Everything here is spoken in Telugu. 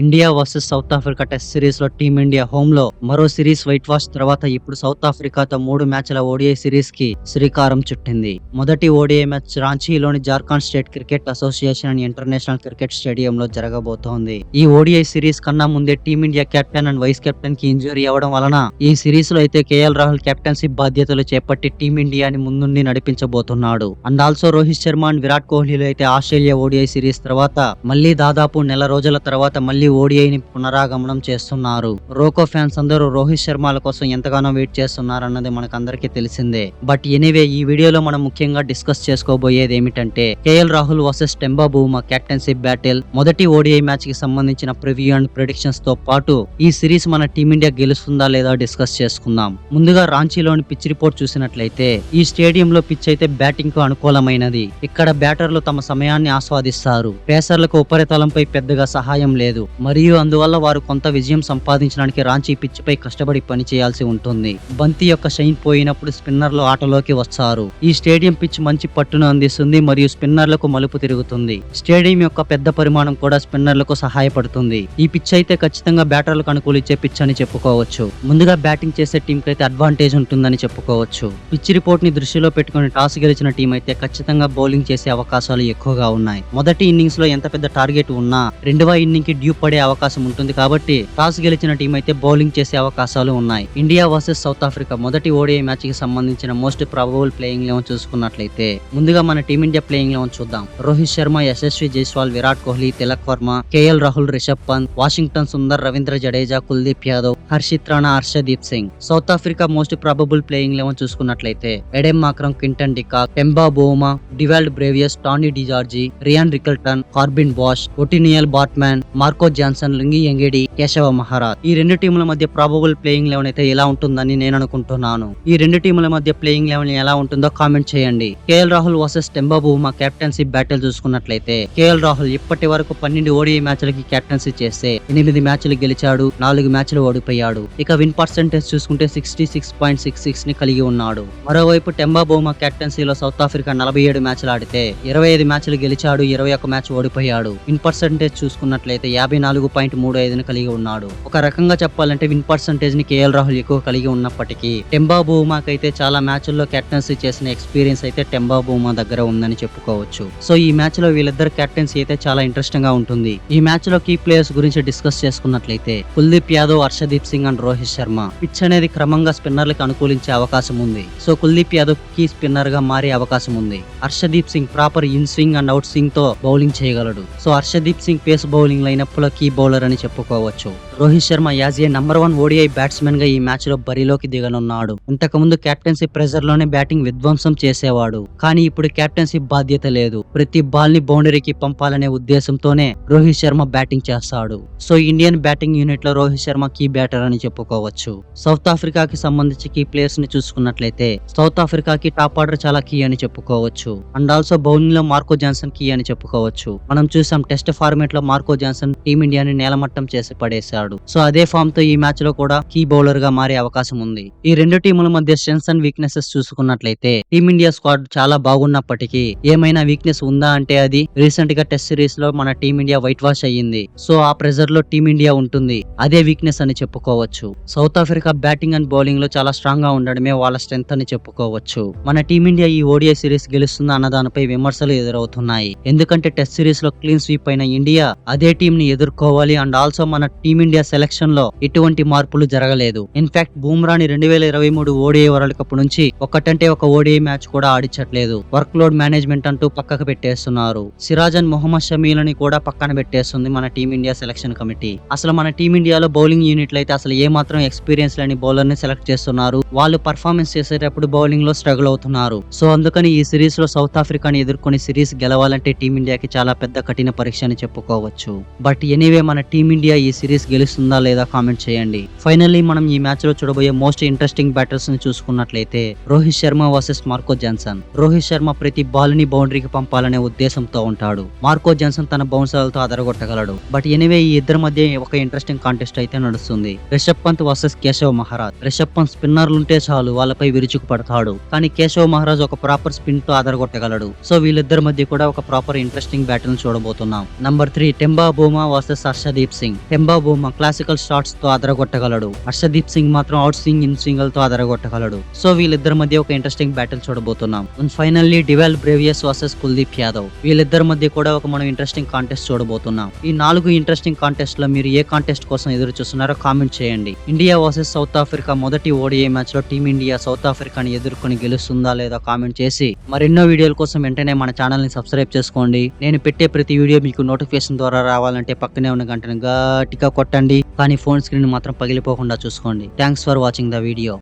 India versus south Africa test series లో టీమిండియా హోమ్ లో మరో సిరీస్ వైట్ వాష్ తర్వాత ఇప్పుడు సౌత్ ఆఫ్రికాతో 3 మ్యాచ్ల ఓడిఐ సిరీస్ కి శ్రీకారం చుట్టింది. మొదటి ఓడిఐ మ్యాచ్ రాంచీలోని Jharkhand state cricket association and international cricket స్టేడియంలో జరగబోతోంది. ఈ ఓడిఐ సిరీస్ కన్నా ముందే team India captain and vice captain కి ఇంజరీ అవ్వడం వలన ఈ సిరీస్ లో అయితే కేఎల్ రాహుల్ కెప్టెన్షిప్ బాధ్యతలు చేపట్టి టీమిండియాని ముందుండి నడిపించబోతున్నాడు. And also Rohit Sharma and Virat కోహ్లీలు అయితే ఆస్ట్రేలియా ఓడిఐ సిరీస్ తర్వాత మళ్ళీ దాదాపు నెల రోజుల తర్వాత మళ్ళీ ఓడిఐని పునరాగమనం చేస్తున్నారు. రోకో ఫ్యాన్స్ అందరూ రోహిత్ శర్మల కోసం ఎంతగానో వెయిట్ చేస్తున్నారన్నది మనకందరికీ తెలిసిందే. బట్ ఎనీవే ఈ వీడియోలో మనం ముఖ్యంగా డిస్కస్ చేసుకోబోయేది ఏమిటంటే KL Rahul versus Temba Bavuma captainship battle, మొదటి ఓడిఐ మ్యాచ్ కి సంబంధించిన ప్రివ్యూ అండ్ ప్రిడిక్షన్స్ తో పాటు ఈ సిరీస్ మన టీమిండియా గెలుస్తుందా లేదా డిస్కస్ చేసుకుందాం. ముందుగా రాంచీలోని పిచ్ రిపోర్ట్ చూసినట్లయితే ఈ స్టేడియంలో పిచ్ అయితే బ్యాటింగ్ కు అనుకూలమైనది. ఇక్కడ బ్యాటర్లు తమ సమయాన్ని ఆస్వాదిస్తారు. పేసర్లకు ఉపరితలంపై పెద్దగా సహాయం లేదు మరియు అందువల్ల వారు కొంత విజయం సంపాదించడానికి రాంచీ పిచ్ పై కష్టపడి పని చేయాల్సి ఉంటుంది. బంతి యొక్క షైన్ పోయినప్పుడు స్పిన్నర్లు ఆటలోకి వస్తారు. ఈ స్టేడియం పిచ్ మంచి పట్టును అందిస్తుంది మరియు స్పిన్నర్లకు మలుపు తిరుగుతుంది. స్టేడియం యొక్క పెద్ద పరిమాణం కూడా స్పిన్నర్లకు సహాయపడుతుంది. ఈ పిచ్ అయితే ఖచ్చితంగా బ్యాటర్లకు అనుకూలించే పిచ్ అని చెప్పుకోవచ్చు. ముందుగా బ్యాటింగ్ చేసే టీం కి అయితే అడ్వాంటేజ్ ఉంటుందని చెప్పుకోవచ్చు. పిచ్ రిపోర్ట్ ని దృష్టిలో పెట్టుకుని టాస్ గెలిచిన టీం అయితే ఖచ్చితంగా బౌలింగ్ చేసే అవకాశాలు ఎక్కువగా ఉన్నాయి. మొదటి ఇన్నింగ్స్ లో ఎంత పెద్ద టార్గెట్ ఉన్నా రెండవ ఇన్నింగ్ కి డ్యూ పడే అవకాశం ఉంటుంది కాబట్టి టాస్ గెలిచిన టీం అయితే బౌలింగ్ చేసే అవకాశాలు ఉన్నాయి. ఇండియా వర్సెస్ సౌత్ ఆఫ్రికా మొదటి ఓడిఐ మ్యాచ్ కి సంబంధించిన మోస్ట్ ప్రాబబుల్ ప్లేయింగ్ లెవెన్ చూసుకున్నట్లయితే ముందుగా మన టీమిండియా ప్లేయింగ్ లెవెన్ చూద్దాం. Rohit Sharma, Yashasvi Jaiswal, Virat Kohli, Tilak Varma, KL Rahul, Rishabh Pant, Washington Sundar, Ravindra Jadeja, Kuldeep Yadav, Harshit Rana, Harshdeep Singh. South Africa most probable playing eleven చూసుకున్నట్లయితే Aiden Markram, Quinton de Kock, Temba Bavuma, Dewald Brevis, Tony de Zorzi, Ryan Rickelton, Corbin Bosch, Ottneil Baartman, Marco Jansen, Lungi Ngidi, Keshav Maharaj. ఈ రెండు టీముల మధ్య ప్రాబబుల్ ప్లేయింగ్ లెవెన్ అయితే ఎలా ఉంటుందని నేను అనుకుంటున్నాను. ఈ రెండు టీముల మధ్య ప్లేయింగ్ లెవెన్ ఎలా ఉంటుందో కామెంట్ చేయండి. KL Rahul versus Temba Bavuma captainship battle చూసుకున్నట్లయితే కేఎల్ రాహుల్ ఇప్పటి వరకు 12 ఓడిఐ మ్యాచ్లకి కెప్టెన్సీ చేస్తే 8 మ్యాచ్లు గెలిచాడు, 4 మ్యాచ్లు ఓడిపోయాడు. ఇక విన్ పర్సెంటేజ్ చూసుకుంటే 66.66 ని కలిగి ఉన్నాడు. మరోవైపు టెంబా బూమా కెప్టెన్సీలో సౌత్ ఆఫ్రికా 47 మ్యాచ్లు ఆడితే 25 మ్యాచ్లు గెలిచాడు, 21 మ్యాచ్ ఓడిపోయాడు. విన్ పర్సెంటేజ్ చూసుకున్నట్లయితే 54.35 ని కలిగి ఉన్నాడు. ఒక రకంగా చెప్పాలంటే విన్ పర్సెంటేజ్ ని కేఎల్ రాహుల్ ఎక్కువ కలిగి ఉన్నప్పటికీ టెంబా బూమాకి అయితే చాలా మ్యాచ్ల్లో కెప్టెన్సీ చేసిన ఎక్స్పీరియన్స్ అయితే టెంబా బూమా దగ్గర ఉందని చెప్పుకోవచ్చు. సో ఈ మ్యాచ్ లో వీళ్ళిద్దరు కెప్టెన్సీ అయితే చాలా ఇంట్రెస్టింగ్ గా ఉంటుంది. ఈ మ్యాచ్ లో కీ ప్లేయర్స్ గురించి డిస్కస్ చేసుకున్నట్లయితే కుల్దీప్ యాదవ్, హర్షదీప్ సింగ్ అండ్ రోహిత్ శర్మ. పిచ్ అనేది క్రమంగా స్పిన్నర్లకు అనుకూలించే అవకాశం ఉంది. So Kuldeep Yadav key spinner గా మారే అవకాశం ఉంది. Harshdeep Singh proper in swing and out swing తో బౌలింగ్ చేయగలడు. So Harshdeep Singh pace bowling lineup లో కీ బౌలర్ అని చెప్పుకోవచ్చు. Rohit Sharma as a number 1 ODI batsman గా ఈ మ్యాచ్ లో బరిలోకి దిగనున్నాడు. ఇంతకుముందు కెప్టెన్సీ ప్రెజర్ లోనే బ్యాటింగ్ విధ్వంసం చేసేవాడు, కానీ ఇప్పుడు కెప్టెన్సీ బాధ్యత లేదు. ప్రతి బాల్ ని బౌండరీకి పంపాలనే ఉద్దేశంతోనే రోహిత్ శర్మ బ్యాటింగ్ చేస్తాడు. సో ఇండియన్ బ్యాటింగ్ యూనిట్ లో రోహిత్ శర్మ కీ బ్యాటర్ అని చెప్పుకోవచ్చు. సౌత్ ఆఫ్రికాకి సంబంధించి కీ ప్లేయర్స్ ని చూసుకున్నట్లయితే సౌత్ ఆఫ్రికాకి టాప్ ఆర్డర్ చాలా కీ అని చెప్పుకోవచ్చు. అండ్ ఆల్సో బౌలింగ్ లో మార్కో జాన్సన్ కీ అని చెప్పుకోవచ్చు. మనం చూసాం టెస్ట్ ఫార్మేట్ లో మార్కో జాన్సన్ టీమిండియాని నేలమట్టం చేసి పడేశాడు. సో అదే ఫామ్ తో ఈ మ్యాచ్ లో కూడా కీ బౌలర్ గా మారే అవకాశం ఉంది. ఈ రెండు టీముల మధ్య స్ట్రెంగ్త్స్ అండ్ వీక్నెసెస్ చూసుకున్నట్లయితే టీమిండియా స్క్వాడ్ చాలా బాగున్నప్పటికీ ఏమైనా వీక్నెస్ ఉందా అంటే అది రీసెంట్ గా టెస్ట్ సిరీస్ లో మన టీమిండియా వైట్ వాష్ అయ్యింది. సో ఆ ప్రెజర్ లో టీమిండియా ఉంటుంది, అదే వీక్నెస్ అని చెప్పుకోవచ్చు. South Africa batting and bowling లో చాలా స్ట్రాంగ్ గా ఉండడమే వాళ్ళ స్ట్రెంగ్త్ అని చెప్పుకోవచ్చు. మన టీమిండియా ఈ ఓడిఐ సిరీస్ గెలుస్తుందా అన్న దానిపై విమర్శలు ఎదురవుతున్నాయి. ఎందుకంటే టెస్ట్ సిరీస్ లో క్లీన్ స్వీప్ అయిన ఇండియా అదే టీం ని ఎదుర్కోవాలి. అండ్ ఆల్సో మన టీమిండియా సెలక్షన్ లో ఎటువంటి మార్పులు జరగలేదు. ఇన్ఫాక్ట్ బూమ్రాని 2023 ఓడిఐ వరల్డ్ కప్ నుంచి ఒకటంటే ఒక ఓడిఐ మ్యాచ్ కూడా ఆడించట్లేదు. వర్క్ లోడ్ మేనేజ్మెంట్ అంటూ పక్కకు పెట్టేస్తున్నారు. సిరాజ్ అండ్ మొహమ్మద్ షమీలని కూడా పక్కన పెట్టేస్తుంది మన టీమిండియా సెలక్షన్ కమిటీ. అసలు మన టీమిండియాలో బౌలింగ్ యూనిట్లు అయితే అసలు ఏ మాత్రం ఎక్స్పీరియన్స్ లేని బౌలర్ ని సెలెక్ట్ చేస్తున్నారు. వాళ్ళు పర్ఫార్మెన్స్ చేసేటప్పుడు బౌలింగ్ లో స్ట్రగుల్ అవుతున్నారు. సో అందుకని ఈ సిరీస్ లో సౌత్ ఆఫ్రికాని ఎదుర్కొని సిరీస్ గెలవాలంటే టీమిండియాకి చాలా పెద్ద కఠిన పరీక్ష అని చెప్పుకోవచ్చు. బట్ ఎనీవే మన టీమిండియా ఈ సిరీస్ గెలుస్తుందా లేదా కామెంట్ చేయండి. ఫైనల్లీ మనం ఈ మ్యాచ్ లో చూడబోయే మోస్ట్ ఇంట్రెస్టింగ్ బ్యాటర్స్ ని చూసుకున్నట్లయితే Rohit Sharma versus Marco Jansen. Rohit Sharma ప్రతి బాల్ ని బౌండరీకి పంపాలనే ఉద్దేశంతో ఉంటాడు. మార్కో జాన్సన్ తన బౌన్సర్లతో అదరగొట్టగలడు. బట్ ఎనీవే ఈ ఇద్దరి మధ్య ఒక ఇంట్రెస్టింగ్ కాంటెస్ట్ అయితే నడుస్తుంది. రిషబ్ పంత్ వర్సెస్ కేశవ్ మహారాజ్. రిషబ్ పంత్ స్పిన్నర్లుంటే చాలు వాళ్ళపై విరుచుకు పడతాడు, కానీ కేశవ్ మహారాజ్ ఒక ప్రాపర్ స్పిన్ తో అదరగొట్టగలడు. సో వీళ్ళిద్దరి మధ్య కూడా ఒక ప్రాపర్ ఇంట్రెస్టింగ్ బ్యాటిల్ చూడబోతున్నాం. Number 3 Temba Bavuma versus versus Harshdeep Singh. Temba Bavuma classical shots తో అదరగొట్టగలడు. హర్షదీప్ సింగ్ మాత్రం అవుట్ స్వింగ్ ఇన్ స్వింగల్ తో అదరగొట్టగలడు. సో వీళ్ళిద్దరి మధ్య ఒక ఇంట్రెస్టింగ్ బ్యాటిల్ చూడబోతున్నాం. And finally Dewald Brevis versus Kuldeep Yadav. వీళ్ళిద్దరి మధ్య కూడా ఒక మనం ఇంట్రెస్టింగ్ కాంటెస్ట్ చూడబోతున్నాం. ఈ 4 ఇంట్రెస్టింగ్ కాంటెస్ట్ లో మీరు ఏ కాంటెస్ట్ కోసం ఎదురు చూస్తున్నారో కామెంట్ చేయండి. ఇండియా వర్సెస్ సౌత్ ఆఫ్రికా మొదటి ఓడిఐ మ్యాచ్ లో టీమిండియా సౌత్ ఆఫ్రికాని ఎదుర్కొని గెలుస్తుందా లేదా కామెంట్ చేసి మరెన్నో వీడియోల కోసం వెంటనే మన ఛానల్ ని సబ్స్క్రైబ్ చేసుకోండి. నేను పెట్టే ప్రతి వీడియో మీకు నోటిఫికేషన్ ద్వారా రావాలంటే పక్కనే ఉన్న గంటను గట్టిగా కొట్టండి. కానీ ఫోన్ స్క్రీన్ మాత్రం పగిలిపోకుండా చూసుకోండి. Thanks for watching the video.